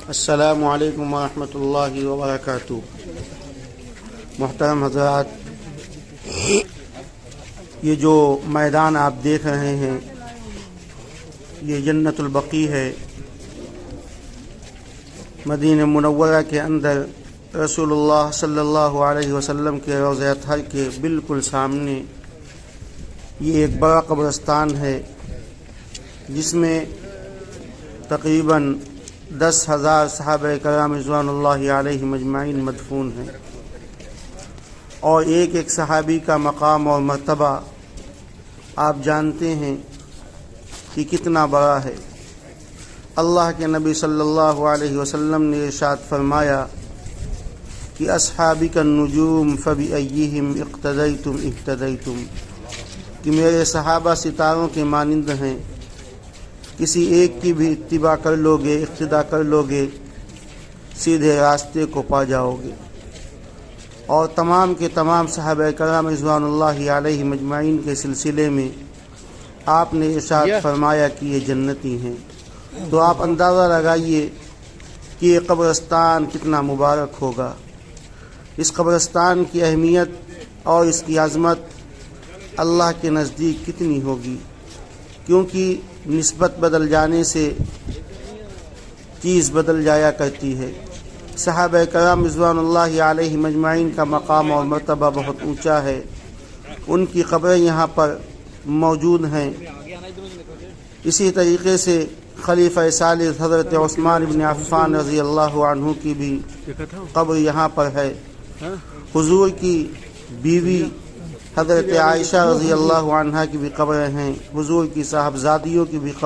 السلام علیکم ورحمۃ اللہ وبرکاتہ۔ محترم حضرات، یہ جو میدان آپ دیکھ رہے ہیں یہ جنت البقیع ہے۔ مدینہ منورہ کے اندر رسول اللہ صلی اللہ علیہ وسلم کے روضہ اطہر کے بالکل سامنے یہ ایک بڑا قبرستان ہے، جس میں تقریباً 10,000 صحابہ کرام رضوان اللہ علیہم اجمعین مدفون ہیں، اور ایک ایک صحابی کا مقام اور مرتبہ آپ جانتے ہیں کہ کتنا بڑا ہے۔ اللہ کے نبی صلی اللہ علیہ وسلم نے ارشاد فرمایا کہ اصحابی کا النجوم فبأیہم اقتدیتم اہتدیتم، کہ میرے صحابہ ستاروں کے مانند ہیں، کسی ایک کی بھی اتباع کر لو گے، اقتداء کر لو گے، سیدھے راستے کو پا جاؤ گے۔ اور تمام کے تمام صحابہ کرام رضوان اللہ علیہم اجمعین کے سلسلے میں آپ نے ارشاد فرمایا کہ یہ جنتی ہیں۔ تو آپ اندازہ لگائیے کہ یہ قبرستان کتنا مبارک ہوگا۔ اس قبرستان کی اہمیت اور اس کی عظمت اللہ کے نزدیک کتنی ہوگی، کیونکہ نسبت بدل جانے سے چیز بدل جایا کرتی ہے۔ صحابہ کرام رضوان اللہ علیہم اجمعین کا مقام اور مرتبہ بہت اونچا ہے، ان کی قبریں یہاں پر موجود ہیں۔ اسی طریقے سے خلیفہ ثالث حضرت عثمان بن عفان رضی اللہ عنہ کی بھی قبر یہاں پر ہے۔ حضور کی بیوی حضرت عائشہ رضی اللہ عنہا کی بھی قبریں ہیں، حضور کی صاحبزادیوں کی بھی قبر